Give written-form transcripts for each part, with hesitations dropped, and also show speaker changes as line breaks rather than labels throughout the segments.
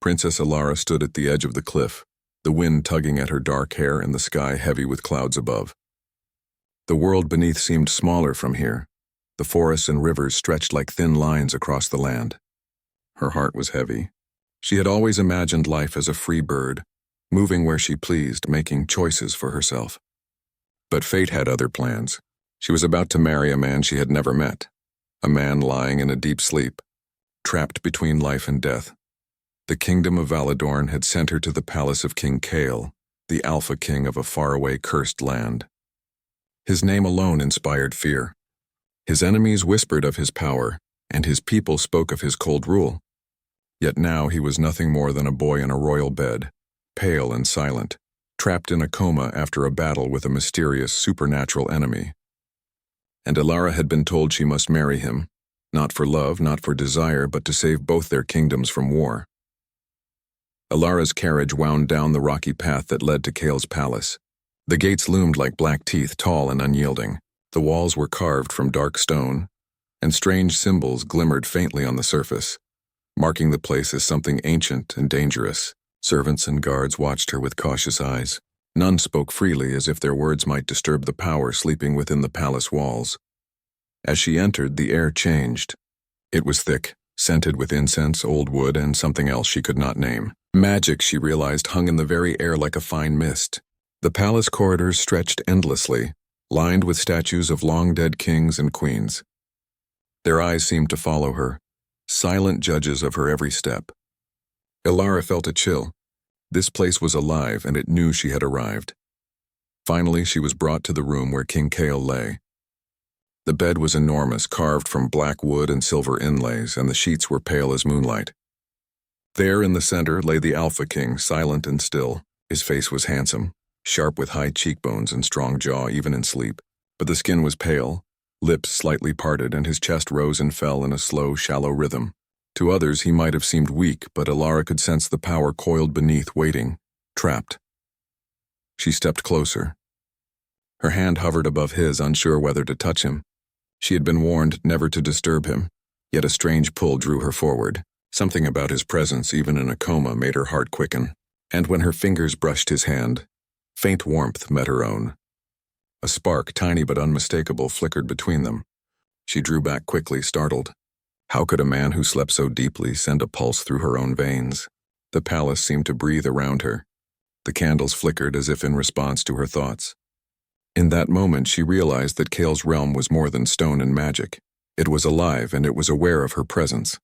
Princess Alara stood at the edge of the cliff, the wind tugging at her dark hair and the sky heavy with clouds above. The world beneath seemed smaller from here. The forests and rivers stretched like thin lines across the land. Her heart was heavy. She had always imagined life as a free bird, moving where she pleased, making choices for herself. But fate had other plans. She was about to marry a man she had never met, a man lying in a deep sleep, trapped between life and death. The kingdom of Valadorn had sent her to the palace of King Kale, the Alpha King of a faraway cursed land. His name alone inspired fear. His enemies whispered of his power, and his people spoke of his cold rule. Yet now he was nothing more than a boy in a royal bed, pale and silent, trapped in a coma after a battle with a mysterious supernatural enemy. And Alara had been told she must marry him, not for love, not for desire, but to save both their kingdoms from war. Alara's carriage wound down the rocky path that led to Kale's palace. The gates loomed like black teeth, tall and unyielding. The walls were carved from dark stone, and strange symbols glimmered faintly on the surface, marking the place as something ancient and dangerous. Servants and guards watched her with cautious eyes. None spoke freely, as if their words might disturb the power sleeping within the palace walls. As she entered, the air changed. It was thick, scented with incense, old wood, and something else she could not name. Magic, she realized, hung in the very air like a fine mist. The palace corridors stretched endlessly, lined with statues of long-dead kings and queens. Their eyes seemed to follow her, silent judges of her every step. Alara felt a chill. This place was alive, and it knew she had arrived. Finally, she was brought to the room where King Kale lay. The bed was enormous, carved from black wood and silver inlays, and the sheets were pale as moonlight. There in the center lay the Alpha King, silent and still. His face was handsome, sharp with high cheekbones and strong jaw even in sleep, but the skin was pale, lips slightly parted, and his chest rose and fell in a slow, shallow rhythm. To others he might have seemed weak, but Alara could sense the power coiled beneath, waiting, trapped. She stepped closer. Her hand hovered above his, unsure whether to touch him. She had been warned never to disturb him, yet a strange pull drew her forward. Something about his presence, even in a coma, made her heart quicken. And when her fingers brushed his hand, faint warmth met her own. A spark, tiny but unmistakable, flickered between them. She drew back quickly, startled. How could a man who slept so deeply send a pulse through her own veins? The palace seemed to breathe around her. The candles flickered as if in response to her thoughts. In that moment, she realized that Kale's realm was more than stone and magic. It was alive, and it was aware of her presence.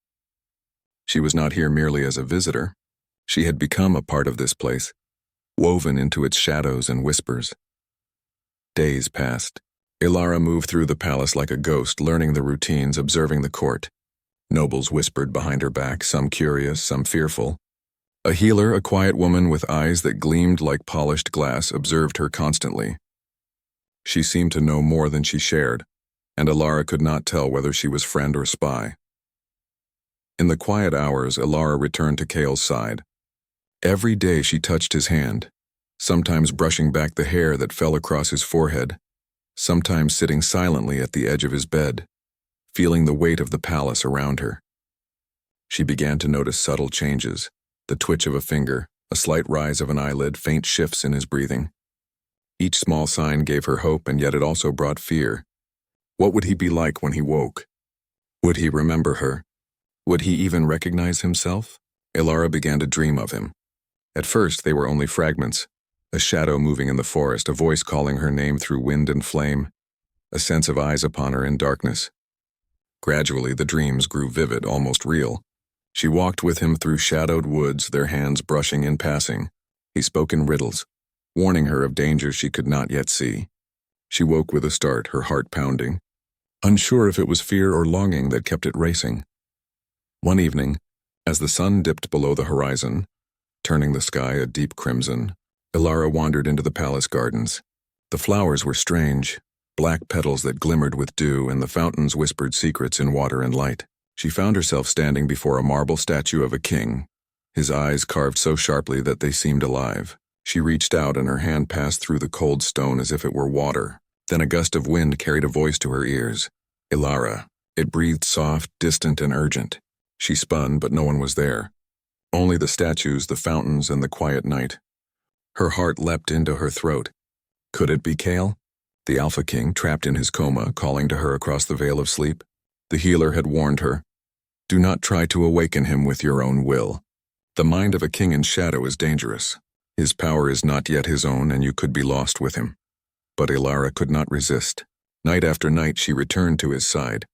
She was not here merely as a visitor. She had become a part of this place, woven into its shadows and whispers. Days passed. Alara moved through the palace like a ghost, learning the routines, observing the court. Nobles whispered behind her back, some curious, some fearful. A healer, a quiet woman with eyes that gleamed like polished glass, observed her constantly. She seemed to know more than she shared, and Alara could not tell whether she was friend or spy. In the quiet hours, Alara returned to Kale's side. Every day she touched his hand, sometimes brushing back the hair that fell across his forehead, sometimes sitting silently at the edge of his bed, feeling the weight of the palace around her. She began to notice subtle changes, the twitch of a finger, a slight rise of an eyelid, faint shifts in his breathing. Each small sign gave her hope, and yet it also brought fear. What would he be like when he woke? Would he remember her? Would he even recognize himself? Alara began to dream of him. At first, they were only fragments. A shadow moving in the forest, a voice calling her name through wind and flame, a sense of eyes upon her in darkness. Gradually, the dreams grew vivid, almost real. She walked with him through shadowed woods, their hands brushing in passing. He spoke in riddles, warning her of dangers she could not yet see. She woke with a start, her heart pounding, unsure if it was fear or longing that kept it racing. One evening, as the sun dipped below the horizon, turning the sky a deep crimson, Alara wandered into the palace gardens. The flowers were strange, black petals that glimmered with dew, and the fountains whispered secrets in water and light. She found herself standing before a marble statue of a king, his eyes carved so sharply that they seemed alive. She reached out, and her hand passed through the cold stone as if it were water. Then a gust of wind carried a voice to her ears. Alara. It breathed soft, distant, and urgent. She spun, but no one was there. Only the statues, the fountains, and the quiet night. Her heart leapt into her throat. Could it be Kale? The Alpha King, trapped in his coma, calling to her across the veil of sleep? The healer had warned her. Do not try to awaken him with your own will. The mind of a king in shadow is dangerous. His power is not yet his own, and you could be lost with him. But Ilara could not resist. Night after night she returned to his side.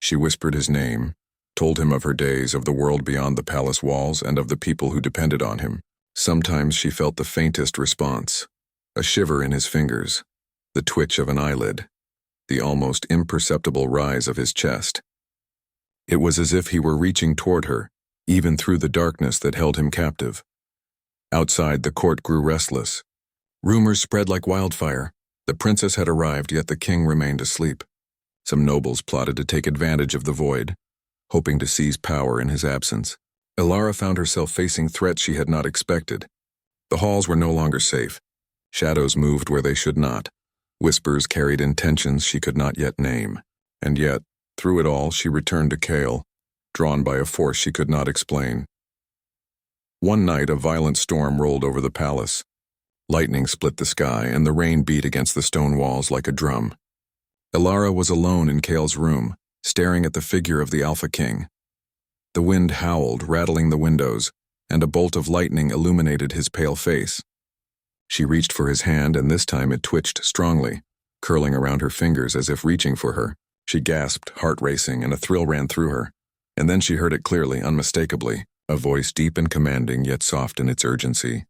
She whispered his name, told him of her days, of the world beyond the palace walls, and of the people who depended on him. Sometimes she felt the faintest response, a shiver in his fingers, the twitch of an eyelid, the almost imperceptible rise of his chest. It was as if he were reaching toward her, even through the darkness that held him captive. Outside, the court grew restless. Rumors spread like wildfire. The princess had arrived, yet the king remained asleep. Some nobles plotted to take advantage of the void, hoping to seize power in his absence. Ilara found herself facing threats she had not expected. The halls were no longer safe. Shadows moved where they should not. Whispers carried intentions she could not yet name. And yet, through it all, she returned to Kale, drawn by a force she could not explain. One night, a violent storm rolled over the palace. Lightning split the sky, and the rain beat against the stone walls like a drum. Ilara was alone in Kale's room, staring at the figure of the Alpha King. The wind howled, rattling the windows, and a bolt of lightning illuminated his pale face. She reached for his hand, and this time it twitched strongly, curling around her fingers as if reaching for her. She gasped, heart racing, and a thrill ran through her. And then she heard it clearly, unmistakably, a voice deep and commanding, yet soft in its urgency.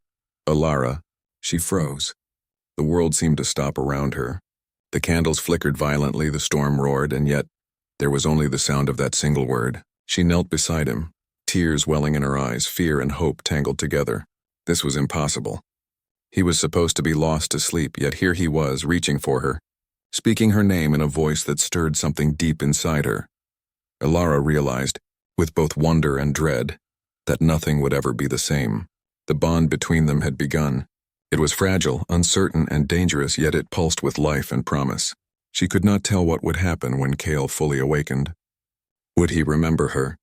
Ilara. She froze. The world seemed to stop around her. The candles flickered violently, the storm roared, and yet there was only the sound of that single word. She knelt beside him, tears welling in her eyes, fear and hope tangled together. This was impossible. He was supposed to be lost to sleep, yet here he was, reaching for her, speaking her name in a voice that stirred something deep inside her. Ilara realized, with both wonder and dread, that nothing would ever be the same. The bond between them had begun. It was fragile, uncertain, and dangerous, yet it pulsed with life and promise. She could not tell what would happen when Kale fully awakened. Would he remember her?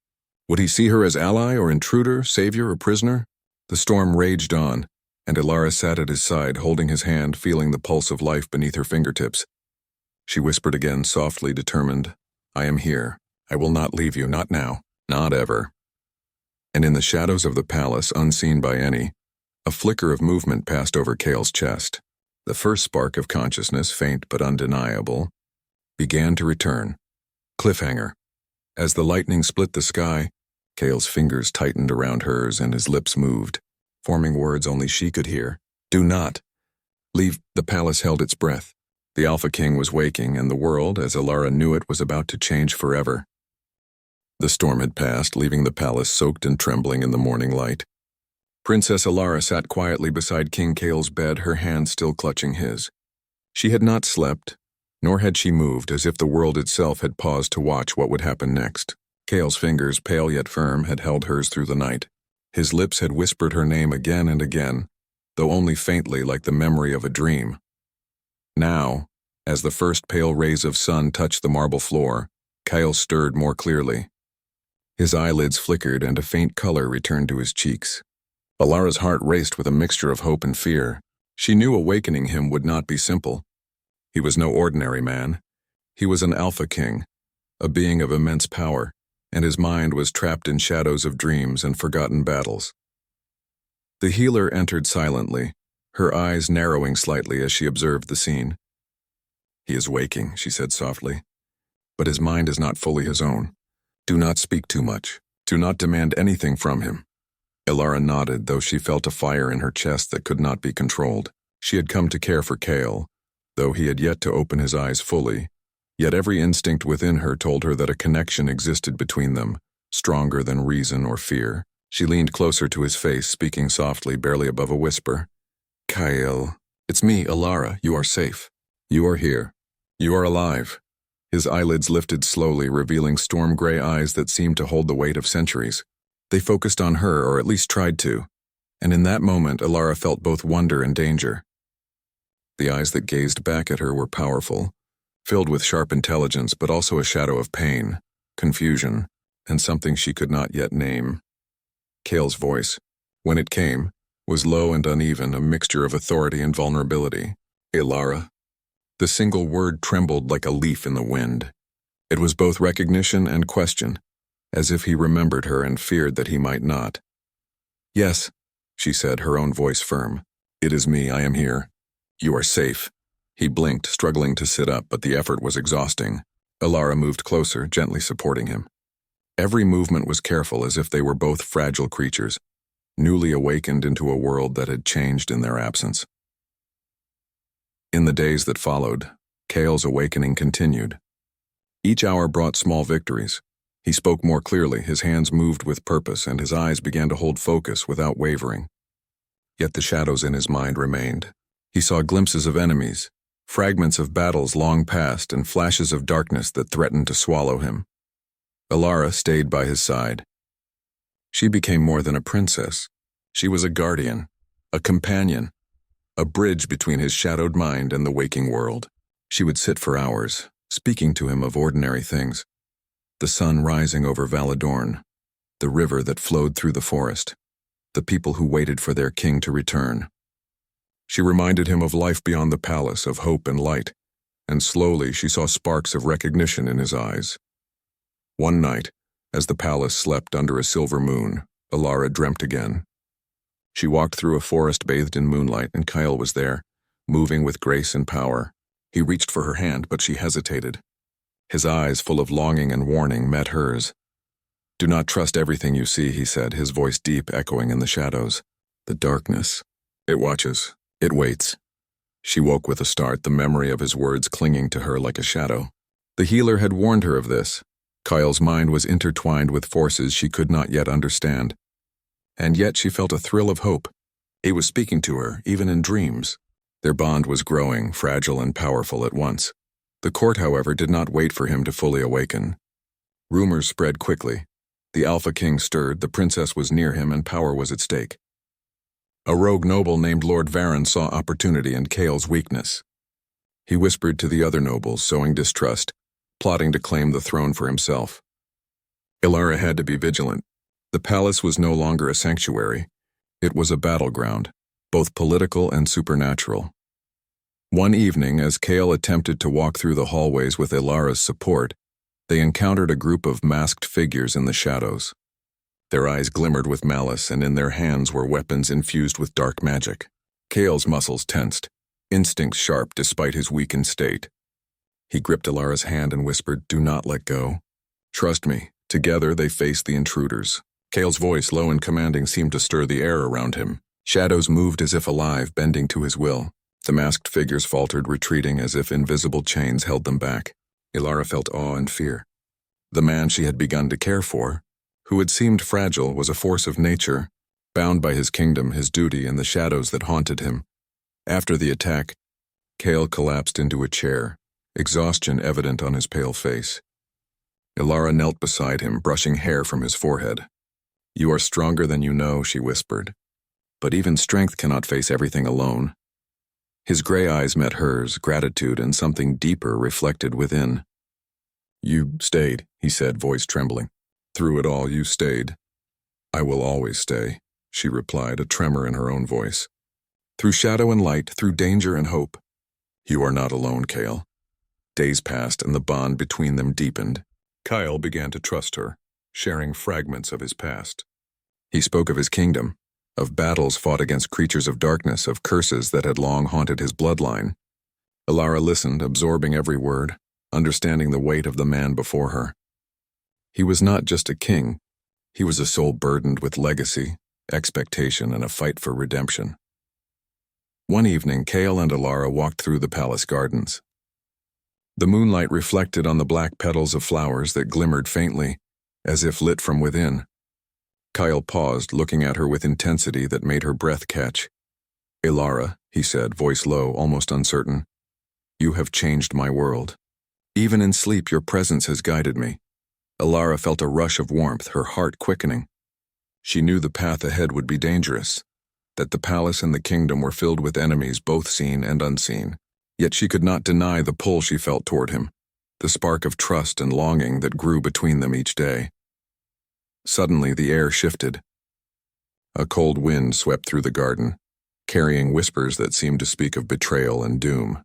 Would he see her as ally or intruder, savior or prisoner? The storm raged on, and Ilara sat at his side, holding his hand, feeling the pulse of life beneath her fingertips. She whispered again, softly, determined, I am here. I will not leave you, not now, not ever. And in the shadows of the palace, unseen by any, a flicker of movement passed over Kale's chest. The first spark of consciousness, faint but undeniable, began to return. Cliffhanger. As the lightning split the sky, Kale's fingers tightened around hers and his lips moved, forming words only she could hear. Do not. Leave. The palace held its breath. The Alpha King was waking, and the world, as Ilara knew it, was about to change forever. The storm had passed, leaving the palace soaked and trembling in the morning light. Princess Ilara sat quietly beside King Kale's bed, her hand still clutching his. She had not slept, nor had she moved, as if the world itself had paused to watch what would happen next. Kale's fingers, pale yet firm, had held hers through the night. His lips had whispered her name again and again, though only faintly, like the memory of a dream. Now, as the first pale rays of sun touched the marble floor, Kale stirred more clearly. His eyelids flickered and a faint color returned to his cheeks. Ilara's heart raced with a mixture of hope and fear. She knew awakening him would not be simple. He was no ordinary man. He was an Alpha King, a being of immense power, and his mind was trapped in shadows of dreams and forgotten battles. The healer entered silently, her eyes narrowing slightly as she observed the scene. He is waking, she said softly, but his mind is not fully his own. Do not speak too much. Do not demand anything from him. Ilara nodded, though she felt a fire in her chest that could not be controlled. She had come to care for Kale, though he had yet to open his eyes fully. Yet every instinct within her told her that a connection existed between them, stronger than reason or fear. She leaned closer to his face, speaking softly, barely above a whisper. Kale, it's me, Ilara. You are safe. You are here. You are alive. His eyelids lifted slowly, revealing storm-gray eyes that seemed to hold the weight of centuries. They focused on her, or at least tried to, and in that moment Ilara felt both wonder and danger. The eyes that gazed back at her were powerful, filled with sharp intelligence, but also a shadow of pain, confusion, and something she could not yet name. Kale's voice, when it came, was low and uneven, a mixture of authority and vulnerability. Ilara. The single word trembled like a leaf in the wind. It was both recognition and question, as if he remembered her and feared that he might not. Yes, she said, her own voice firm. It is me, I am here. You are safe. He blinked, struggling to sit up, but the effort was exhausting. Ilara moved closer, gently supporting him. Every movement was careful, as if they were both fragile creatures, newly awakened into a world that had changed in their absence. In the days that followed, Kale's awakening continued. Each hour brought small victories. He spoke more clearly, his hands moved with purpose, and his eyes began to hold focus without wavering. Yet the shadows in his mind remained. He saw glimpses of enemies, fragments of battles long past, and flashes of darkness that threatened to swallow him. Ilara stayed by his side. She became more than a princess. She was a guardian, a companion, a bridge between his shadowed mind and the waking world. She would sit for hours, speaking to him of ordinary things. The sun rising over Valadorn, the river that flowed through the forest, the people who waited for their king to return. She reminded him of life beyond the palace, of hope and light, and slowly she saw sparks of recognition in his eyes. One night, as the palace slept under a silver moon, Ilara dreamt again. She walked through a forest bathed in moonlight, and Kyle was there, moving with grace and power. He reached for her hand, but she hesitated. His eyes, full of longing and warning, met hers. Do not trust everything you see, he said, his voice deep, echoing in the shadows. The darkness. It watches. It waits. She woke with a start, the memory of his words clinging to her like a shadow. The healer had warned her of this. Kyle's mind was intertwined with forces she could not yet understand. And yet she felt a thrill of hope. He was speaking to her, even in dreams. Their bond was growing, fragile and powerful at once. The court, however, did not wait for him to fully awaken. Rumors spread quickly. The Alpha King stirred, the princess was near him, and power was at stake. A rogue noble named Lord Varen saw opportunity in Kale's weakness. He whispered to the other nobles, sowing distrust, plotting to claim the throne for himself. Ilara had to be vigilant. The palace was no longer a sanctuary. It was a battleground, both political and supernatural. One evening, as Kale attempted to walk through the hallways with Ilara's support, they encountered a group of masked figures in the shadows. Their eyes glimmered with malice, and in their hands were weapons infused with dark magic. Kale's muscles tensed, instincts sharp despite his weakened state. He gripped Ilara's hand and whispered, "Do not let go. Trust me." Together they faced the intruders. Kale's voice, low and commanding, seemed to stir the air around him. Shadows moved as if alive, bending to his will. The masked figures faltered, retreating as if invisible chains held them back. Ilara felt awe and fear. The man she had begun to care for, who had seemed fragile, was a force of nature, bound by his kingdom, his duty, and the shadows that haunted him. After the attack, Kale collapsed into a chair, exhaustion evident on his pale face. Ilara knelt beside him, brushing hair from his forehead. "You are stronger than you know," she whispered. "But even strength cannot face everything alone." His gray eyes met hers, gratitude and something deeper reflected within. "You stayed," he said, voice trembling. "Through it all, you stayed." "I will always stay," she replied, a tremor in her own voice. "Through shadow and light, through danger and hope." "You are not alone, Kale." Days passed, and the bond between them deepened. Kyle began to trust her, sharing fragments of his past. He spoke of his kingdom, of battles fought against creatures of darkness, of curses that had long haunted his bloodline. Ilara listened, absorbing every word, understanding the weight of the man before her. He was not just a king. He was a soul burdened with legacy, expectation, and a fight for redemption. One evening, Kale and Ilara walked through the palace gardens. The moonlight reflected on the black petals of flowers that glimmered faintly, as if lit from within. Kyle paused, looking at her with intensity that made her breath catch. "Ilara," he said, voice low, almost uncertain, "you have changed my world. Even in sleep, your presence has guided me." Ilara felt a rush of warmth, her heart quickening. She knew the path ahead would be dangerous, that the palace and the kingdom were filled with enemies, both seen and unseen. Yet she could not deny the pull she felt toward him, the spark of trust and longing that grew between them each day. Suddenly, the air shifted. A cold wind swept through the garden, carrying whispers that seemed to speak of betrayal and doom.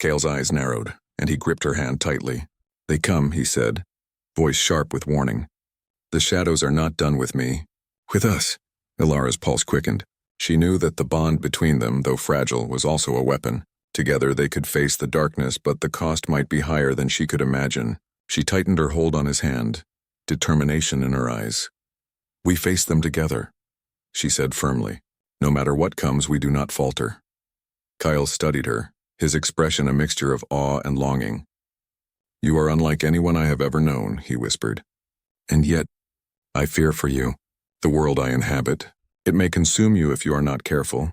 Cale's eyes narrowed, and he gripped her hand tightly. "They come," he said, voice sharp with warning. "The shadows are not done with me. With us." Ilara's pulse quickened. She knew that the bond between them, though fragile, was also a weapon. Together they could face the darkness, but the cost might be higher than she could imagine. She tightened her hold on his hand, determination in her eyes. "We face them together," she said firmly. "No matter what comes, we do not falter." Kyle studied her, his expression a mixture of awe and longing. "You are unlike anyone I have ever known," he whispered. "And yet, I fear for you. The world I inhabit. It may consume you if you are not careful."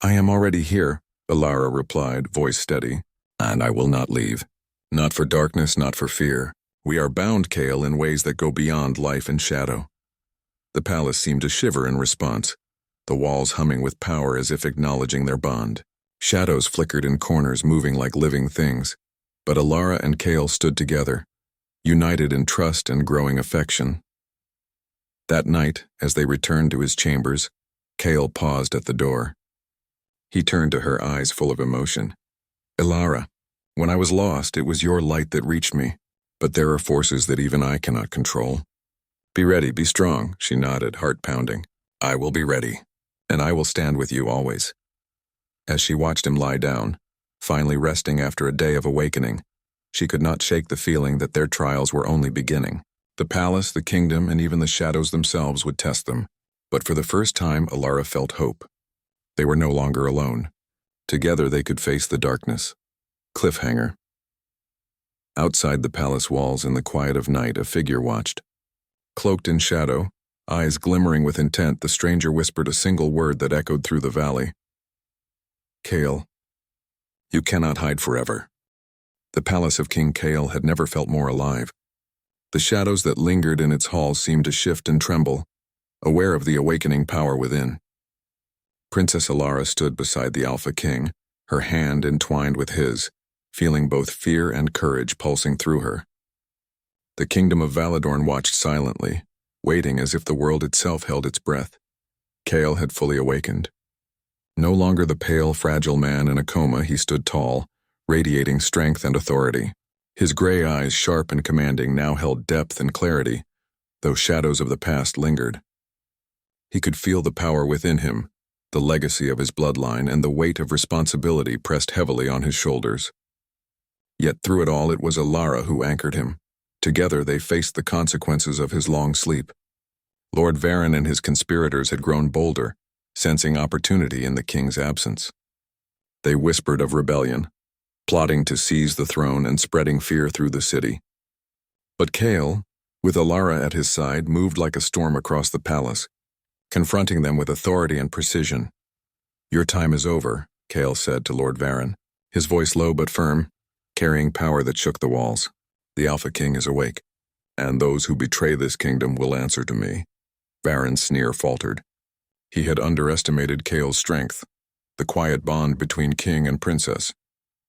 "I am already here," Ilara replied, voice steady. "And I will not leave. Not for darkness, not for fear. We are bound, Cale, in ways that go beyond life and shadow." The palace seemed to shiver in response, the walls humming with power as if acknowledging their bond. Shadows flickered in corners, moving like living things. But Ilara and Cale stood together, united in trust and growing affection. That night, as they returned to his chambers, Cale paused at the door. He turned to her, eyes full of emotion. "Ilara, when I was lost, it was your light that reached me, but there are forces that even I cannot control. Be ready, be strong," she nodded, heart pounding. "I will be ready, and I will stand with you always." As she watched him lie down, finally resting after a day of awakening, she could not shake the feeling that their trials were only beginning. The palace, the kingdom, and even the shadows themselves would test them. But for the first time, Ilara felt hope. They were no longer alone. Together they could face the darkness. Cliffhanger. Outside the palace walls in the quiet of night, a figure watched. Cloaked in shadow, eyes glimmering with intent, the stranger whispered a single word that echoed through the valley. "Cale, you cannot hide forever." The palace of King Cale had never felt more alive. The shadows that lingered in its halls seemed to shift and tremble, aware of the awakening power within. Princess Ilara stood beside the Alpha King, her hand entwined with his, feeling both fear and courage pulsing through her. The kingdom of Valadorn watched silently, waiting as if the world itself held its breath. Cale had fully awakened. No longer the pale, fragile man in a coma, he stood tall, radiating strength and authority. His gray eyes, sharp and commanding, now held depth and clarity, though shadows of the past lingered. He could feel the power within him, the legacy of his bloodline, and the weight of responsibility pressed heavily on his shoulders. Yet through it all, it was Ilara who anchored him. Together they faced the consequences of his long sleep. Lord Varen and his conspirators had grown bolder, sensing opportunity in the king's absence. They whispered of rebellion, plotting to seize the throne and spreading fear through the city. But Cale, with Ilara at his side, moved like a storm across the palace, confronting them with authority and precision. "Your time is over," Cale said to Lord Varen, his voice low but firm, carrying power that shook the walls. "The Alpha King is awake, and those who betray this kingdom will answer to me." Varen's sneer faltered. He had underestimated Cale's strength, the quiet bond between king and princess,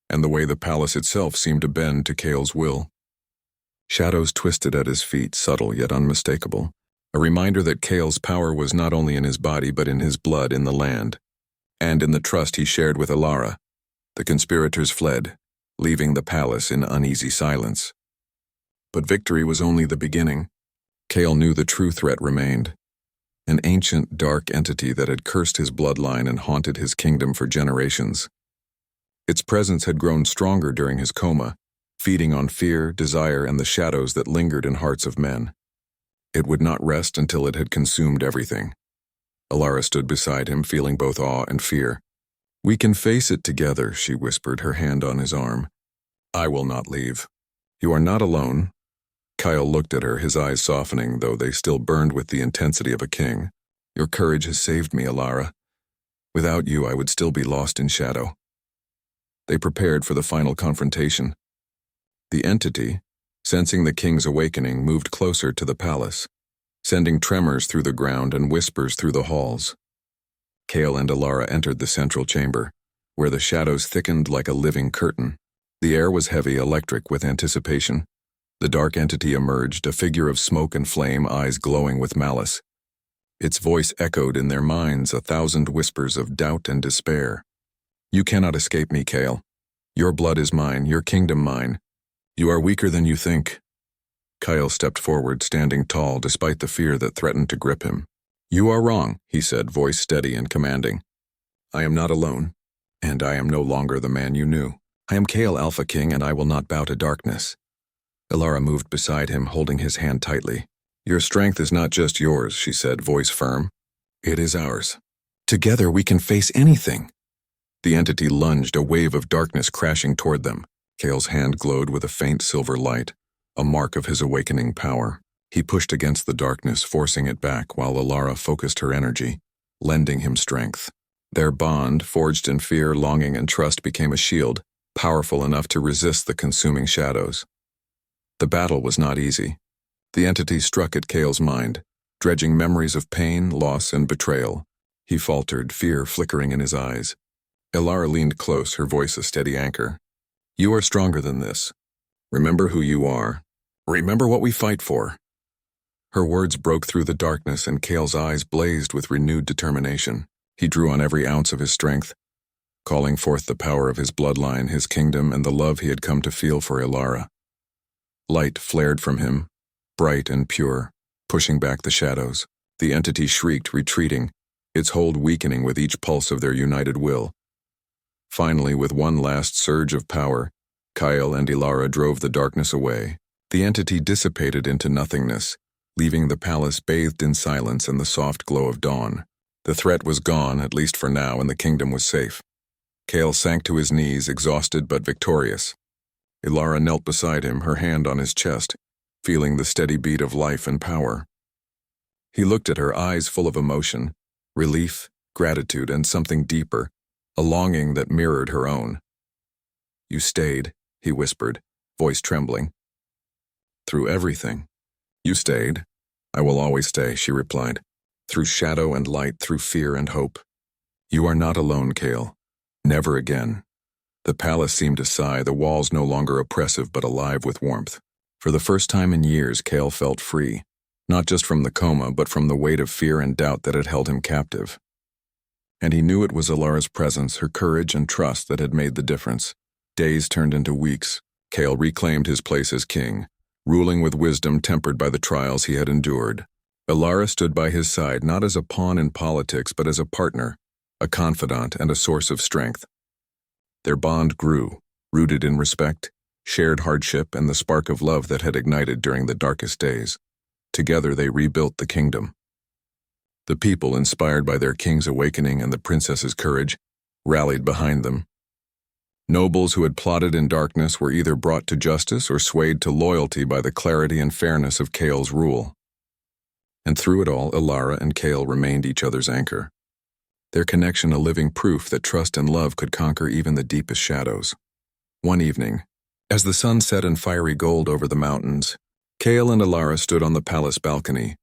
and the way the palace itself seemed to bend to Cale's will. Shadows twisted at his feet, subtle yet unmistakable, a reminder that Cale's power was not only in his body but in his blood, in the land, and in the trust he shared with Ilara. The conspirators fled, leaving the palace in uneasy silence. But victory was only the beginning. Cale knew the true threat remained, an ancient, dark entity that had cursed his bloodline and haunted his kingdom for generations. Its presence had grown stronger during his coma, feeding on fear, desire, and the shadows that lingered in hearts of men. It would not rest until it had consumed everything. Ilara stood beside him, feeling both awe and fear. "We can face it together," she whispered, her hand on his arm. "I will not leave. You are not alone." Kyle looked at her, his eyes softening, though they still burned with the intensity of a king. "Your courage has saved me, Ilara. Without you, I would still be lost in shadow." They prepared for the final confrontation. The entity, sensing the king's awakening, moved closer to the palace, sending tremors through the ground and whispers through the halls. Cale and Ilara entered the central chamber, where the shadows thickened like a living curtain. The air was heavy, electric with anticipation. The dark entity emerged, a figure of smoke and flame, eyes glowing with malice. Its voice echoed in their minds 1,000 whispers of doubt and despair. You cannot escape me, Kale. Your blood is mine, your kingdom mine. You are weaker than you think. Kyle stepped forward, standing tall despite the fear that threatened to grip him. You are wrong, he said, voice steady and commanding. I am not alone, and I am no longer the man you knew. I am Kale Alpha King, and I will not bow to darkness. Ilara moved beside him, holding his hand tightly. Your strength is not just yours, she said, voice firm. It is ours. Together we can face anything. The entity lunged, a wave of darkness crashing toward them. Kale's hand glowed with a faint silver light, a mark of his awakening power. He pushed against the darkness, forcing it back, while Ilara focused her energy, lending him strength. Their bond, forged in fear, longing, and trust, became a shield, powerful enough to resist the consuming shadows. The battle was not easy. The entity struck at Kale's mind, dredging memories of pain, loss, and betrayal. He faltered, fear flickering in his eyes. Ilara leaned close, her voice a steady anchor. You are stronger than this. Remember who you are. Remember what we fight for. Her words broke through the darkness, and Kale's eyes blazed with renewed determination. He drew on every ounce of his strength, calling forth the power of his bloodline, his kingdom, and the love he had come to feel for Ilara. Light flared from him, bright and pure, pushing back the shadows. The entity shrieked, retreating, its hold weakening with each pulse of their united will. Finally, with one last surge of power, Kyle and Ilara drove the darkness away. The entity dissipated into nothingness, leaving the palace bathed in silence and the soft glow of dawn. The threat was gone, at least for now, and the kingdom was safe. Kale sank to his knees, exhausted but victorious. Ilara knelt beside him, her hand on his chest, feeling the steady beat of life and power. He looked at her, eyes full of emotion, relief, gratitude, and something deeper, a longing that mirrored her own. You stayed, he whispered, voice trembling. Through everything. You stayed. I will always stay, she replied. Through shadow and light, through fear and hope. You are not alone, Kale. Never again. The palace seemed to sigh, the walls no longer oppressive but alive with warmth. For the first time in years, Kale felt free, not just from the coma, but from the weight of fear and doubt that had held him captive. And he knew it was Ilara's presence, her courage and trust that had made the difference. Days turned into weeks. Kale reclaimed his place as king, ruling with wisdom tempered by the trials he had endured. Ilara stood by his side not as a pawn in politics, but as a partner, a confidant, and a source of strength. Their bond grew, rooted in respect, shared hardship, and the spark of love that had ignited during the darkest days. Together they rebuilt the kingdom. The people, inspired by their king's awakening and the princess's courage, rallied behind them. Nobles who had plotted in darkness were either brought to justice or swayed to loyalty by the clarity and fairness of Kale's rule. And through it all, Ilara and Kale remained each other's anchor. Their connection a living proof that trust and love could conquer even the deepest shadows. One evening, as the sun set in fiery gold over the mountains, Kale and Ilara stood on the palace balcony.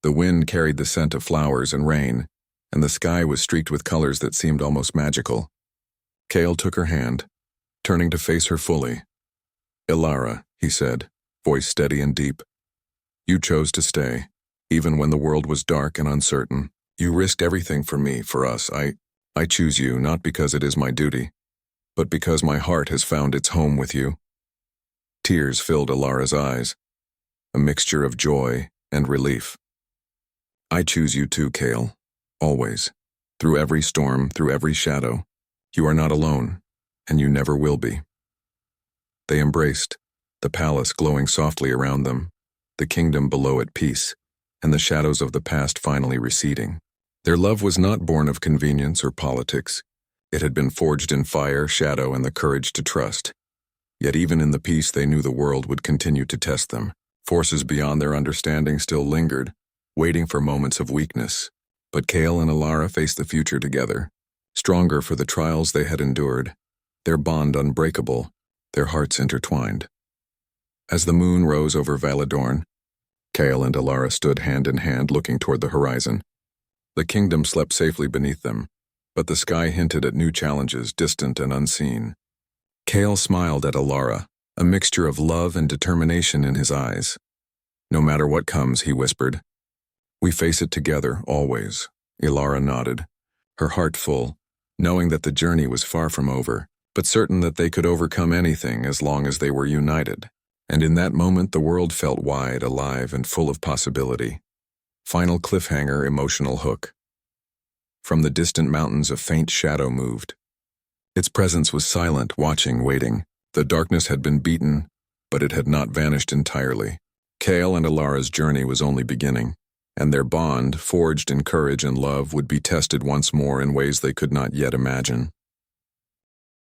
The wind carried the scent of flowers and rain, and the sky was streaked with colors that seemed almost magical. Kale took her hand, turning to face her fully. Ilara, he said, voice steady and deep. You chose to stay, even when the world was dark and uncertain. You risked everything for me, for us. I choose you, not because it is my duty, but because my heart has found its home with you. Tears filled Ilara's eyes, a mixture of joy and relief. I choose you too, Kale, always, through every storm, through every shadow. You are not alone, and you never will be. They embraced, the palace glowing softly around them, the kingdom below at peace, and the shadows of the past finally receding. Their love was not born of convenience or politics. It had been forged in fire, shadow, and the courage to trust. Yet even in the peace they knew the world would continue to test them. Forces beyond their understanding still lingered, waiting for moments of weakness. But Kale and Ilara faced the future together, stronger for the trials they had endured, their bond unbreakable, their hearts intertwined. As the moon rose over Valadorn, Kale and Ilara stood hand in hand looking toward the horizon. The kingdom slept safely beneath them, but the sky hinted at new challenges, distant and unseen. Kale smiled at Ilara, a mixture of love and determination in his eyes. No matter what comes, he whispered, We face it together, always, Ilara nodded, her heart full, knowing that the journey was far from over, but certain that they could overcome anything as long as they were united. And in that moment the world felt wide, alive, and full of possibility. Final cliffhanger, emotional hook. From the distant mountains a faint shadow moved. Its presence was silent, watching, waiting. The darkness had been beaten, but it had not vanished entirely. Kale and Ilara's journey was only beginning, and their bond, forged in courage and love, would be tested once more in ways they could not yet imagine.